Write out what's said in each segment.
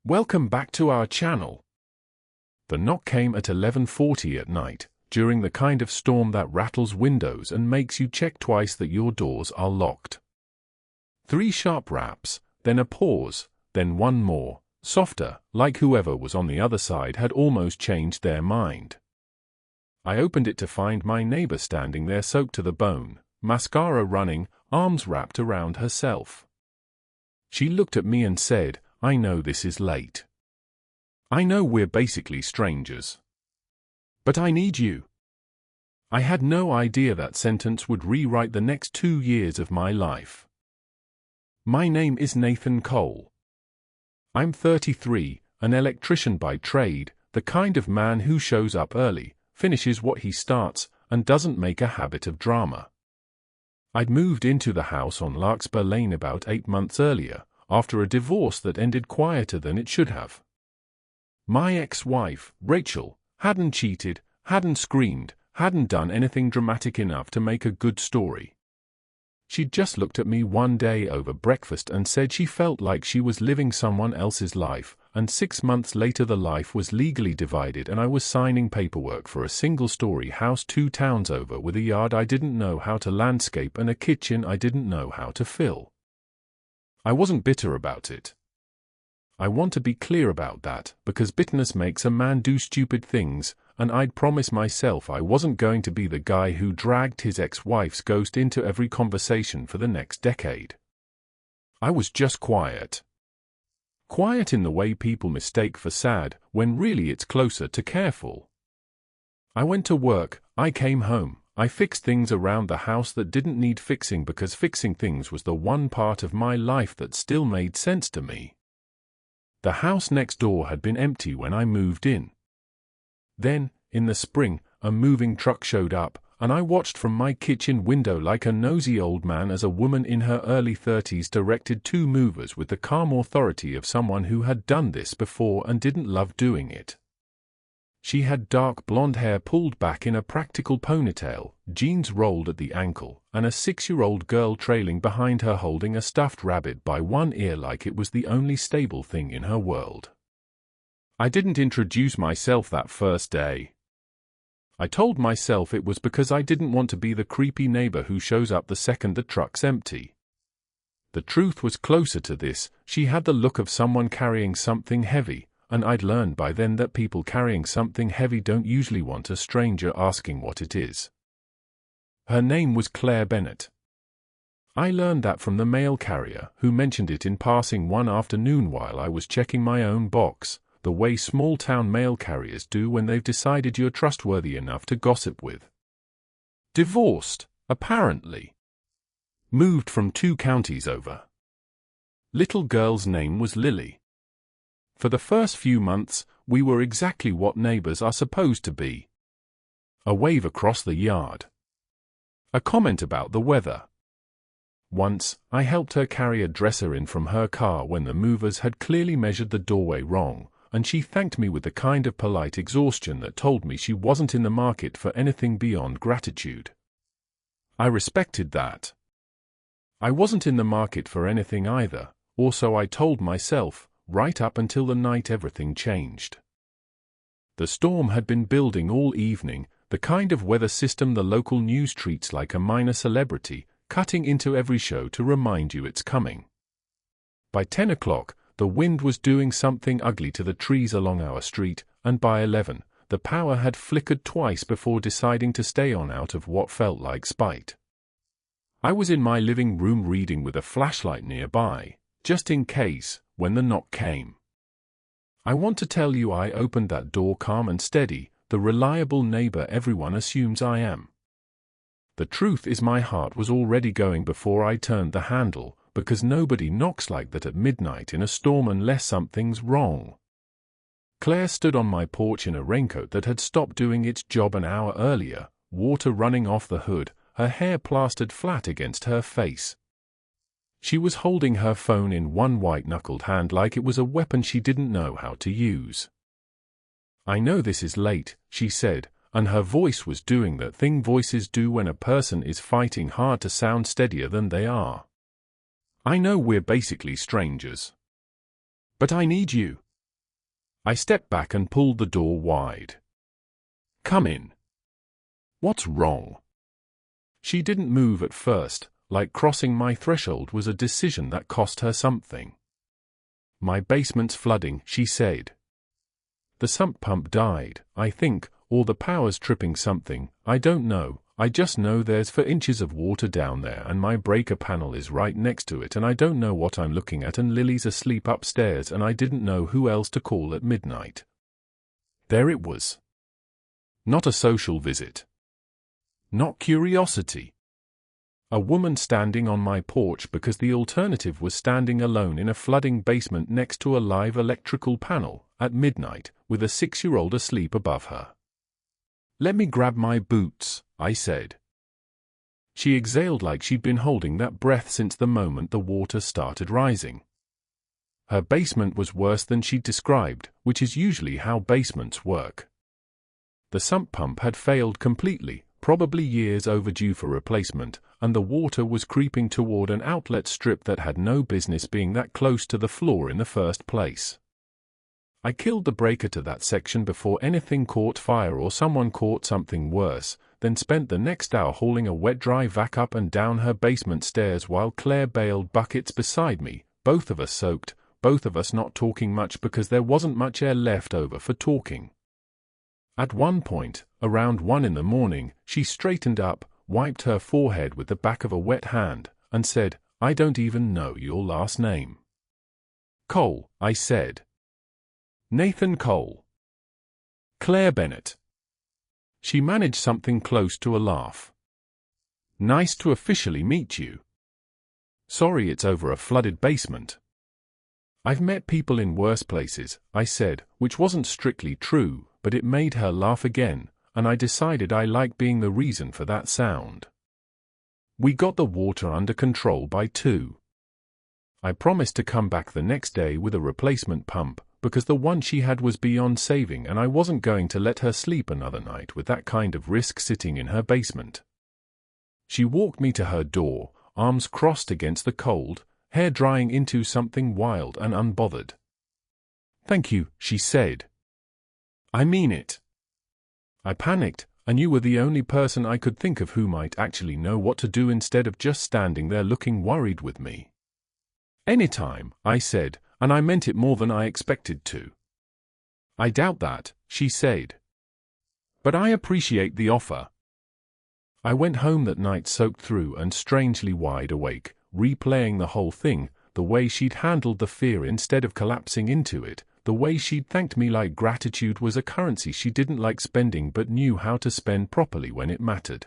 Welcome back to our channel. The knock came at 11:40 at night, during the kind of storm that rattles windows and makes you check twice that your doors are locked. 3 sharp raps, then a pause, then one more, softer, like whoever was on the other side had almost changed their mind. I opened it to find my neighbor standing there soaked to the bone, mascara running, arms wrapped around herself. She looked at me and said, "I know this is late. I know we're basically strangers. But I need you." I had no idea that sentence would rewrite the next 2 years of my life. My name is Nathan Cole. I'm 33, an electrician by trade, the kind of man who shows up early, finishes what he starts, and doesn't make a habit of drama. I'd moved into the house on Larkspur Lane about 8 months earlier, after a divorce that ended quieter than it should have. My ex-wife, Rachel, hadn't cheated, hadn't screamed, hadn't done anything dramatic enough to make a good story. She'd just looked at me one day over breakfast and said she felt like she was living someone else's life, and 6 months later the life was legally divided and I was signing paperwork for a single-story house 2 towns over with a yard I didn't know how to landscape and a kitchen I didn't know how to fill. I wasn't bitter about it. I want to be clear about that, because bitterness makes a man do stupid things, and I'd promised myself I wasn't going to be the guy who dragged his ex-wife's ghost into every conversation for the next decade. I was just quiet. Quiet in the way people mistake for sad, when really it's closer to careful. I went to work, I came home. I fixed things around the house that didn't need fixing because fixing things was the one part of my life that still made sense to me. The house next door had been empty when I moved in. Then, in the spring, a moving truck showed up, and I watched from my kitchen window like a nosy old man as a woman in her early 30s directed 2 movers with the calm authority of someone who had done this before and didn't love doing it. She had dark blonde hair pulled back in a practical ponytail, jeans rolled at the ankle, and a 6-year-old girl trailing behind her holding a stuffed rabbit by one ear like it was the only stable thing in her world. I didn't introduce myself that first day. I told myself it was because I didn't want to be the creepy neighbor who shows up the second the truck's empty. The truth was closer to this. She had the look of someone carrying something heavy, and I'd learned by then that people carrying something heavy don't usually want a stranger asking what it is. Her name was Claire Bennett. I learned that from the mail carrier, who mentioned it in passing one afternoon while I was checking my own box, the way small-town mail carriers do when they've decided you're trustworthy enough to gossip with. Divorced, apparently. Moved from 2 counties over. Little girl's name was Lily. For the first few months, we were exactly what neighbors are supposed to be. A wave across the yard. A comment about the weather. Once, I helped her carry a dresser in from her car when the movers had clearly measured the doorway wrong, and she thanked me with the kind of polite exhaustion that told me she wasn't in the market for anything beyond gratitude. I respected that. I wasn't in the market for anything either, or so I told myself, right up until the night everything changed. The storm had been building all evening, the kind of weather system the local news treats like a minor celebrity, cutting into every show to remind you it's coming. By 10 o'clock, the wind was doing something ugly to the trees along our street, and by 11, the power had flickered twice before deciding to stay on out of what felt like spite. I was in my living room reading with a flashlight nearby, just in case, when the knock came. I want to tell you I opened that door calm and steady, the reliable neighbor everyone assumes I am. The truth is my heart was already going before I turned the handle, because nobody knocks like that at midnight in a storm unless something's wrong. Claire stood on my porch in a raincoat that had stopped doing its job an hour earlier, water running off the hood, her hair plastered flat against her face. She was holding her phone in one white-knuckled hand like it was a weapon she didn't know how to use. "I know this is late," she said, and her voice was doing that thing voices do when a person is fighting hard to sound steadier than they are. "I know we're basically strangers. But I need you." I stepped back and pulled the door wide. "Come in." "What's wrong?" She didn't move at first, like crossing my threshold was a decision that cost her something. "My basement's flooding," she said. "The sump pump died, I think, or the power's tripping something, I don't know. I just know there's 4 inches of water down there and my breaker panel is right next to it and I don't know what I'm looking at and Lily's asleep upstairs and I didn't know who else to call at midnight." There it was. Not a social visit. Not curiosity. A woman standing on my porch because the alternative was standing alone in a flooding basement next to a live electrical panel, at midnight, with a 6-year-old asleep above her. "Let me grab my boots," I said. She exhaled like she'd been holding that breath since the moment the water started rising. Her basement was worse than she'd described, which is usually how basements work. The sump pump had failed completely, probably years overdue for replacement, and the water was creeping toward an outlet strip that had no business being that close to the floor in the first place. I killed the breaker to that section before anything caught fire or someone caught something worse, then spent the next hour hauling a wet-dry vac up and down her basement stairs while Claire bailed buckets beside me, both of us soaked, both of us not talking much because there wasn't much air left over for talking. At one point, around 1 in the morning, she straightened up, wiped her forehead with the back of a wet hand, and said, "I don't even know your last name." "Cole," I said. "Nathan Cole." "Claire Bennett." She managed something close to a laugh. "Nice to officially meet you. Sorry it's over a flooded basement." "I've met people in worse places," I said, which wasn't strictly true, but it made her laugh again, and I decided I liked being the reason for that sound. We got the water under control by 2. I promised to come back the next day with a replacement pump, because the one she had was beyond saving and I wasn't going to let her sleep another night with that kind of risk sitting in her basement. She walked me to her door, arms crossed against the cold, hair drying into something wild and unbothered. "Thank you," she said. "I mean it." I panicked, and you were the only person I could think of who might actually know what to do instead of just standing there looking worried with me. "Anytime," I said, and I meant it more than I expected to. "I doubt that," she said. "But I appreciate the offer." I went home that night soaked through and strangely wide awake, replaying the whole thing, the way she'd handled the fear instead of collapsing into it, the way she'd thanked me like gratitude was a currency she didn't like spending but knew how to spend properly when it mattered.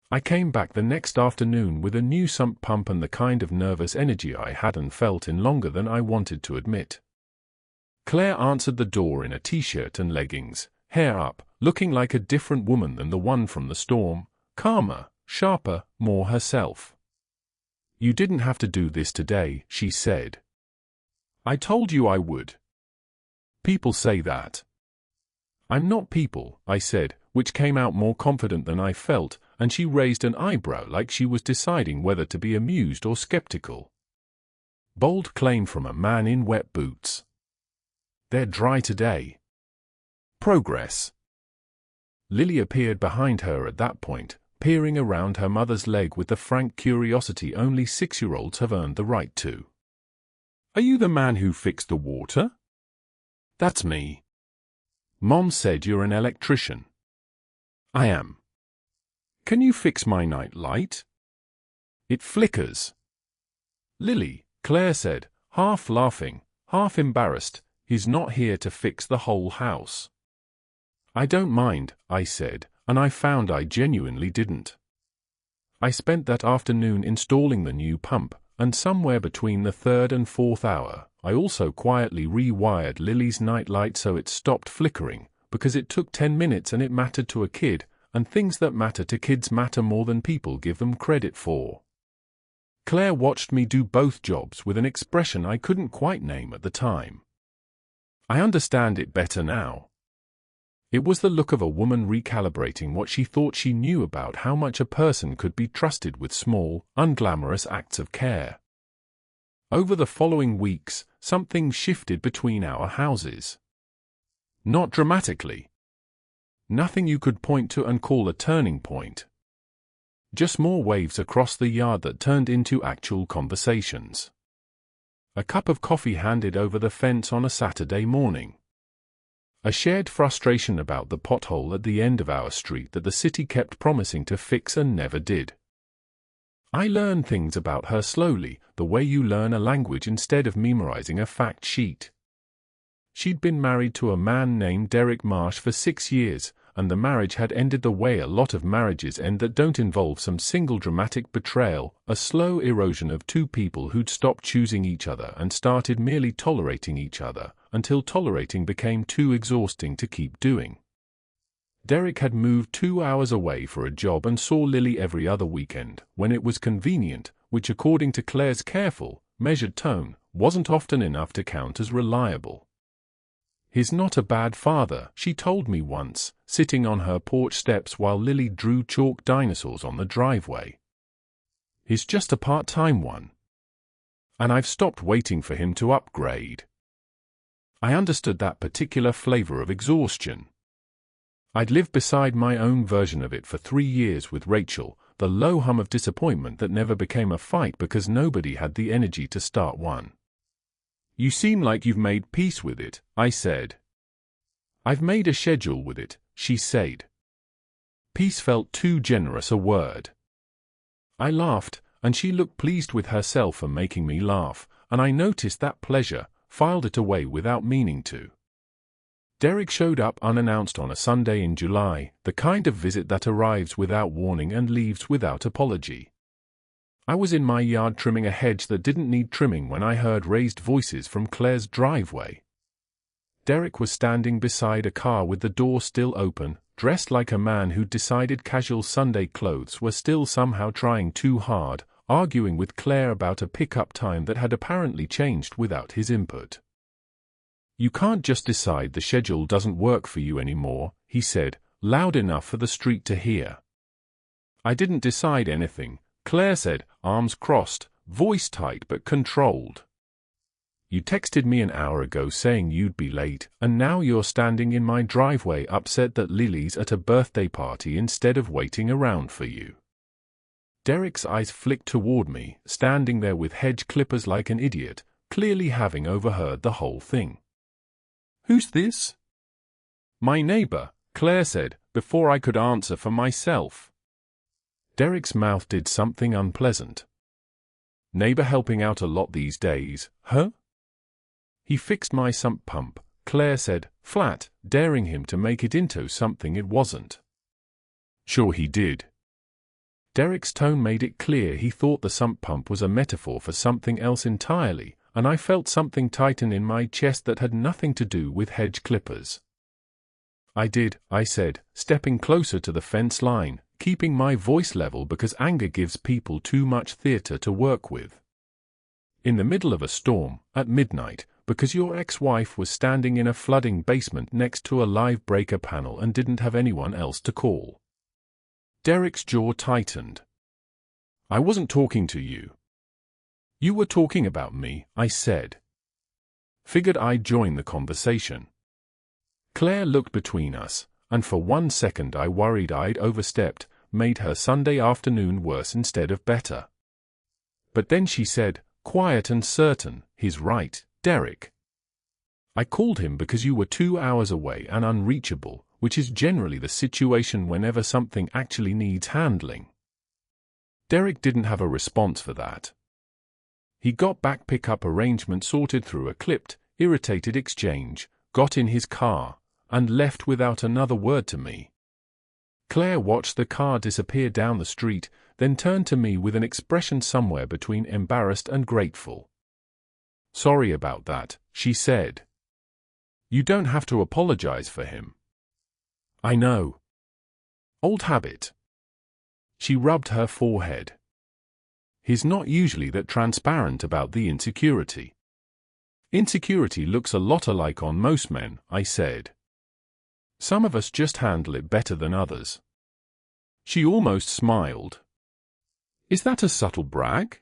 I came back the next afternoon with a new sump pump and the kind of nervous energy I hadn't felt in longer than I wanted to admit. Claire answered the door in a t-shirt and leggings, hair up, looking like a different woman than the one from the storm, calmer, sharper, more herself. "You didn't have to do this today," she said. "I told you I would." "People say that." "I'm not people," I said, which came out more confident than I felt, and she raised an eyebrow like she was deciding whether to be amused or skeptical. Bold claim from a man in wet boots. "They're dry today." Progress. Lily appeared behind her at that point, peering around her mother's leg with the frank curiosity only 6-year-olds have earned the right to. "Are you the man who fixed the water?" "That's me." "Mom said you're an electrician." "I am." "Can you fix my night light?" "It flickers." "Lily," Claire said, half laughing, half embarrassed, "he's not here to fix the whole house." "I don't mind," I said, and I found I genuinely didn't. I spent that afternoon installing the new pump, and somewhere between the 3rd and 4th hour, I also quietly rewired Lily's nightlight so it stopped flickering, because it took 10 minutes and it mattered to a kid, and things that matter to kids matter more than people give them credit for. Claire watched me do both jobs with an expression I couldn't quite name at the time. I understand it better now. It was the look of a woman recalibrating what she thought she knew about how much a person could be trusted with small, unglamorous acts of care. Over the following weeks, something shifted between our houses. Not dramatically. Nothing you could point to and call a turning point. Just more waves across the yard that turned into actual conversations. A cup of coffee handed over the fence on a Saturday morning. A shared frustration about the pothole at the end of our street that the city kept promising to fix and never did. I learned things about her slowly, the way you learn a language instead of memorizing a fact sheet. She'd been married to a man named Derek Marsh for 6 years, and the marriage had ended the way a lot of marriages end that don't involve some single dramatic betrayal, a slow erosion of two people who'd stopped choosing each other and started merely tolerating each other, until tolerating became too exhausting to keep doing. Derek had moved 2 hours away for a job and saw Lily every other weekend, when it was convenient, which according to Claire's careful, measured tone, wasn't often enough to count as reliable. "He's not a bad father," she told me once, sitting on her porch steps while Lily drew chalk dinosaurs on the driveway. "He's just a part-time one. And I've stopped waiting for him to upgrade." I understood that particular flavor of exhaustion. I'd lived beside my own version of it for 3 years with Rachel, the low hum of disappointment that never became a fight because nobody had the energy to start one. "You seem like you've made peace with it," I said. "I've made a schedule with it," she said. Peace felt too generous a word. I laughed, and she looked pleased with herself for making me laugh, and I noticed that pleasure, filed it away without meaning to. Derek showed up unannounced on a Sunday in July, the kind of visit that arrives without warning and leaves without apology. I was in my yard trimming a hedge that didn't need trimming when I heard raised voices from Claire's driveway. Derek was standing beside a car with the door still open, dressed like a man who'd decided casual Sunday clothes were still somehow trying too hard, arguing with Claire about a pickup time that had apparently changed without his input. "You can't just decide the schedule doesn't work for you anymore," he said, loud enough for the street to hear. "I didn't decide anything," Claire said, arms crossed, voice tight but controlled. "You texted me an hour ago saying you'd be late, and now you're standing in my driveway upset that Lily's at a birthday party instead of waiting around for you." Derek's eyes flicked toward me, standing there with hedge clippers like an idiot, clearly having overheard the whole thing. "Who's this?" "My neighbor," Claire said, before I could answer for myself. Derek's mouth did something unpleasant. "Neighbor helping out a lot these days, huh?" "He fixed my sump pump," Claire said, flat, daring him to make it into something it wasn't. "Sure he did." Derek's tone made it clear he thought the sump pump was a metaphor for something else entirely, and I felt something tighten in my chest that had nothing to do with hedge clippers. "I did," I said, stepping closer to the fence line, keeping my voice level because anger gives people too much theater to work with. "In the middle of a storm, at midnight, because your ex-wife was standing in a flooding basement next to a live breaker panel and didn't have anyone else to call." Derek's jaw tightened. "I wasn't talking to you." "You were talking about me," I said. Figured I'd join the conversation. Claire looked between us, and for 1 second I worried I'd overstepped, made her Sunday afternoon worse instead of better. But then she said, quiet and certain, "He's right, Derek. I called him because you were 2 hours away and unreachable, which is generally the situation whenever something actually needs handling." Derek didn't have a response for that. He got back pickup arrangement sorted through a clipped, irritated exchange, got in his car, and left without another word to me. Claire watched the car disappear down the street, then turned to me with an expression somewhere between embarrassed and grateful. "Sorry about that," she said. "You don't have to apologize for him." "I know. Old habit." She rubbed her forehead. "He's not usually that transparent about the insecurity." "Insecurity looks a lot alike on most men," I said. "Some of us just handle it better than others." She almost smiled. "Is that a subtle brag?"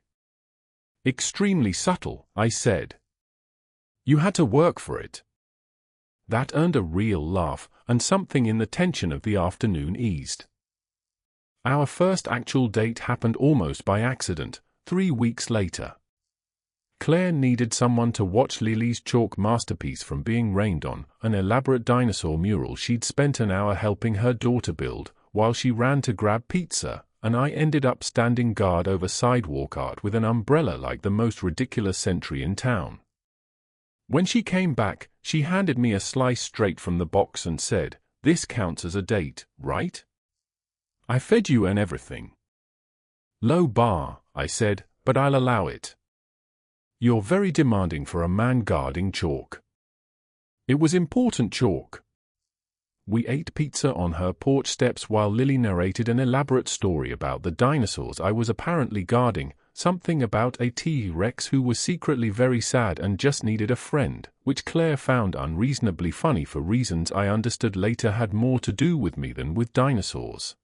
"Extremely subtle," I said. "You had to work for it." That earned a real laugh, and something in the tension of the afternoon eased. Our first actual date happened almost by accident, 3 weeks later. Claire needed someone to watch Lily's chalk masterpiece from being rained on, an elaborate dinosaur mural she'd spent an hour helping her daughter build, while she ran to grab pizza, and I ended up standing guard over sidewalk art with an umbrella like the most ridiculous sentry in town. When she came back, she handed me a slice straight from the box and said, "This counts as a date, right? I fed you and everything." "Low bar," I said, "but I'll allow it. You're very demanding for a man guarding chalk." It was important chalk. We ate pizza on her porch steps while Lily narrated an elaborate story about the dinosaurs I was apparently guarding, something about a T-Rex who was secretly very sad and just needed a friend, which Claire found unreasonably funny for reasons I understood later had more to do with me than with dinosaurs.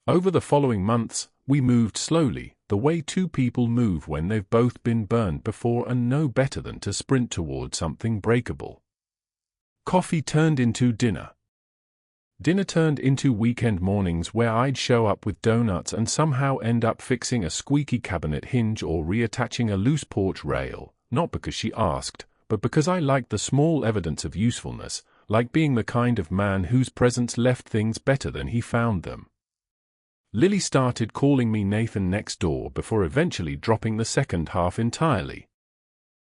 Over the following months, we moved slowly, the way two people move when they've both been burned before and know better than to sprint toward something breakable. Coffee turned into dinner. Dinner turned into weekend mornings where I'd show up with donuts and somehow end up fixing a squeaky cabinet hinge or reattaching a loose porch rail, not because she asked, but because I liked the small evidence of usefulness, like being the kind of man whose presence left things better than he found them. Lily started calling me Nathan next door before eventually dropping the second half entirely.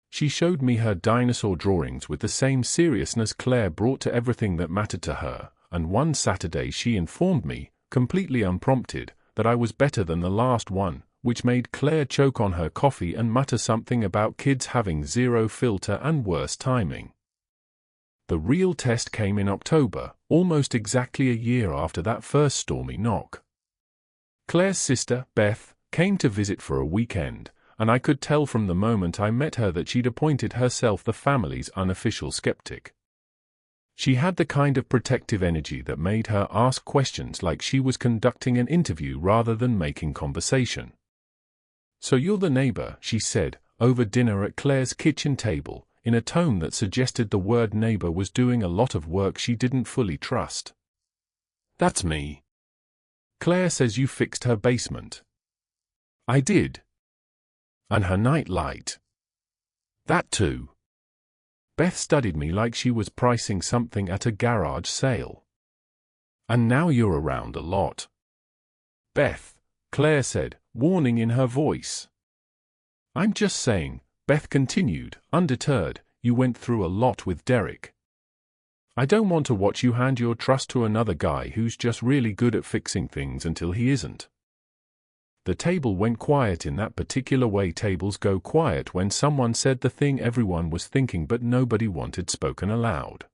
She showed me her dinosaur drawings with the same seriousness Claire brought to everything that mattered to her, and one Saturday she informed me, completely unprompted, that I was better than the last one, which made Claire choke on her coffee and mutter something about kids having zero filter and worse timing. The real test came in October, almost exactly a year after that first stormy knock. Claire's sister, Beth, came to visit for a weekend, and I could tell from the moment I met her that she'd appointed herself the family's unofficial skeptic. She had the kind of protective energy that made her ask questions like she was conducting an interview rather than making conversation. "So you're the neighbor," she said, over dinner at Claire's kitchen table, in a tone that suggested the word neighbor was doing a lot of work she didn't fully trust. "That's me. Claire says you fixed her basement." "I did. And her night light." "That too." Beth studied me like she was pricing something at a garage sale. "And now you're around a lot." "Beth," Claire said, warning in her voice. "I'm just saying," Beth continued, undeterred, "you went through a lot with Derek. I don't want to watch you hand your trust to another guy who's just really good at fixing things until he isn't." The table went quiet in that particular way tables go quiet when someone said the thing everyone was thinking but nobody wanted spoken aloud.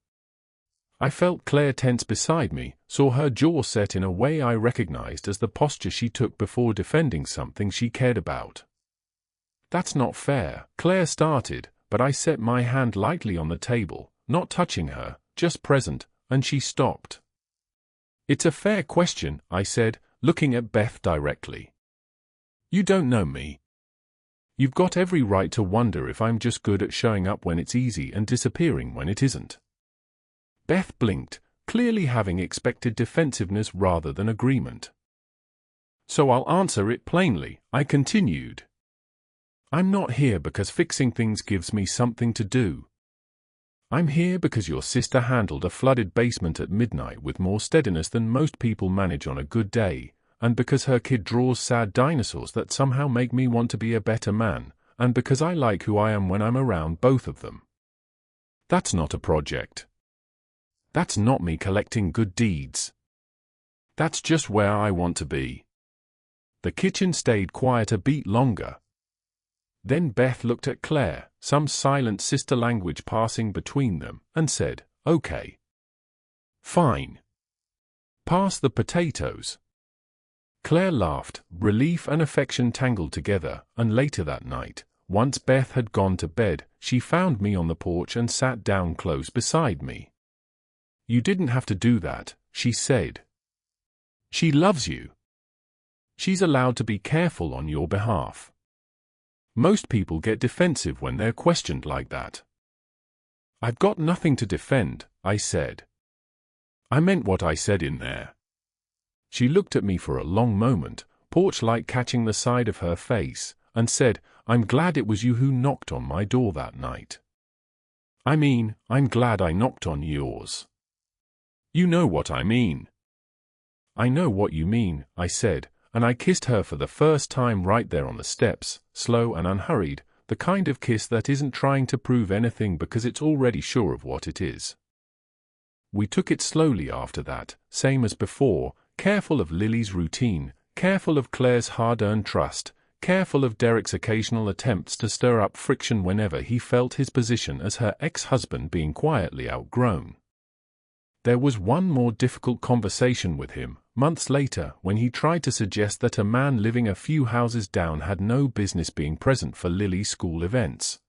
I felt Claire tense beside me, saw her jaw set in a way I recognized as the posture she took before defending something she cared about. "That's not fair," Claire started, but I set my hand lightly on the table, not touching her, just present, and she stopped. "It's a fair question," I said, looking at Beth directly. "You don't know me. You've got every right to wonder if I'm just good at showing up when it's easy and disappearing when it isn't." Beth blinked, clearly having expected defensiveness rather than agreement. "So I'll answer it plainly," I continued. "I'm not here because fixing things gives me something to do. I'm here because your sister handled a flooded basement at midnight with more steadiness than most people manage on a good day, and because her kid draws sad dinosaurs that somehow make me want to be a better man, and because I like who I am when I'm around both of them. That's not a project. That's not me collecting good deeds. That's just where I want to be." The kitchen stayed quiet a beat longer. Then Beth looked at Claire, some silent sister language passing between them, and said, "Okay. Fine. Pass the potatoes." Claire laughed, relief and affection tangled together, and later that night, once Beth had gone to bed, she found me on the porch and sat down close beside me. "You didn't have to do that," she said. "She loves you. She's allowed to be careful on your behalf. Most people get defensive when they're questioned like that." "I've got nothing to defend," I said. "I meant what I said in there." She looked at me for a long moment, porch light catching the side of her face, and said, "I'm glad it was you who knocked on my door that night. I mean, I'm glad I knocked on yours. You know what I mean." "I know what you mean," I said, and I kissed her for the first time right there on the steps, slow and unhurried, the kind of kiss that isn't trying to prove anything because it's already sure of what it is. We took it slowly after that, same as before, careful of Lily's routine, careful of Claire's hard-earned trust, careful of Derek's occasional attempts to stir up friction whenever he felt his position as her ex-husband being quietly outgrown. There was one more difficult conversation with him, months later, when he tried to suggest that a man living a few houses down had no business being present for Lily's school events.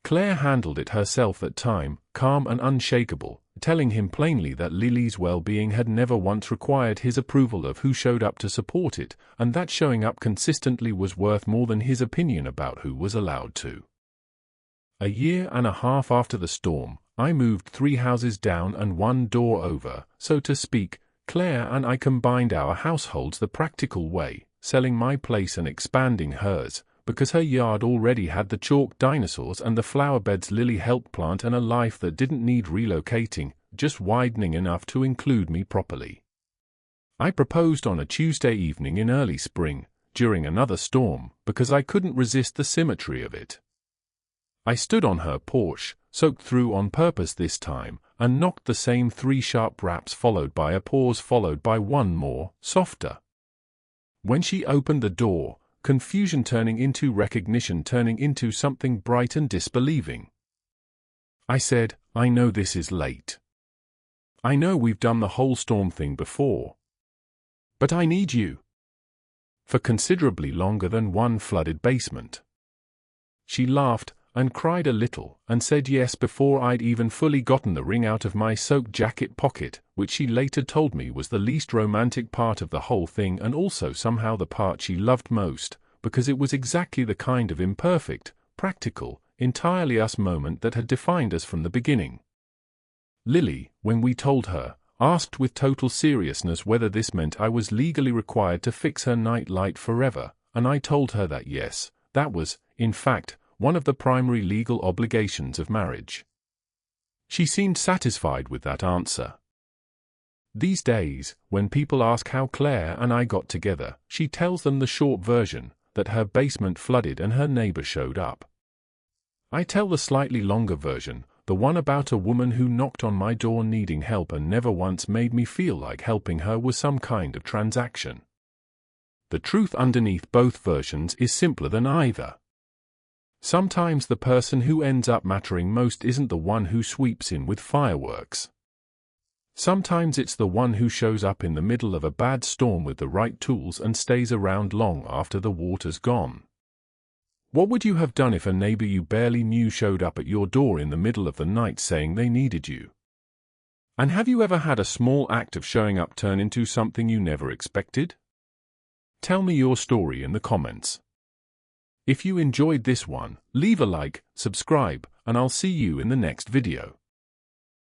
Claire handled it herself at time, calm and unshakable, telling him plainly that Lily's well-being had never once required his approval of who showed up to support it, and that showing up consistently was worth more than his opinion about who was allowed to. A year and a half after the storm, I moved 3 houses down and 1 door over, so to speak. Claire and I combined our households the practical way, selling my place and expanding hers, because her yard already had the chalk dinosaurs and the flower beds Lily helped plant and a life that didn't need relocating, just widening enough to include me properly. I proposed on a Tuesday evening in early spring, during another storm, because I couldn't resist the symmetry of it. I stood on her porch, soaked through on purpose this time, and knocked the same 3 sharp raps followed by a pause followed by one more, softer. When she opened the door, confusion turning into recognition turning into something bright and disbelieving. I said, "I know this is late. I know we've done the whole storm thing before. But I need you. For considerably longer than one flooded basement." She laughed, and cried a little, and said yes before I'd even fully gotten the ring out of my soaked jacket pocket, which she later told me was the least romantic part of the whole thing and also somehow the part she loved most, because it was exactly the kind of imperfect, practical, entirely us moment that had defined us from the beginning. Lily, when we told her, asked with total seriousness whether this meant I was legally required to fix her night light forever, and I told her that yes, that was, in fact, one of the primary legal obligations of marriage. She seemed satisfied with that answer. These days, when people ask how Claire and I got together, she tells them the short version, that her basement flooded and her neighbor showed up. I tell the slightly longer version, the one about a woman who knocked on my door needing help and never once made me feel like helping her was some kind of transaction. The truth underneath both versions is simpler than either. Sometimes the person who ends up mattering most isn't the one who sweeps in with fireworks. Sometimes it's the one who shows up in the middle of a bad storm with the right tools and stays around long after the water's gone. What would you have done if a neighbor you barely knew showed up at your door in the middle of the night saying they needed you? And have you ever had a small act of showing up turn into something you never expected? Tell me your story in the comments. If you enjoyed this one, leave a like, subscribe, and I'll see you in the next video.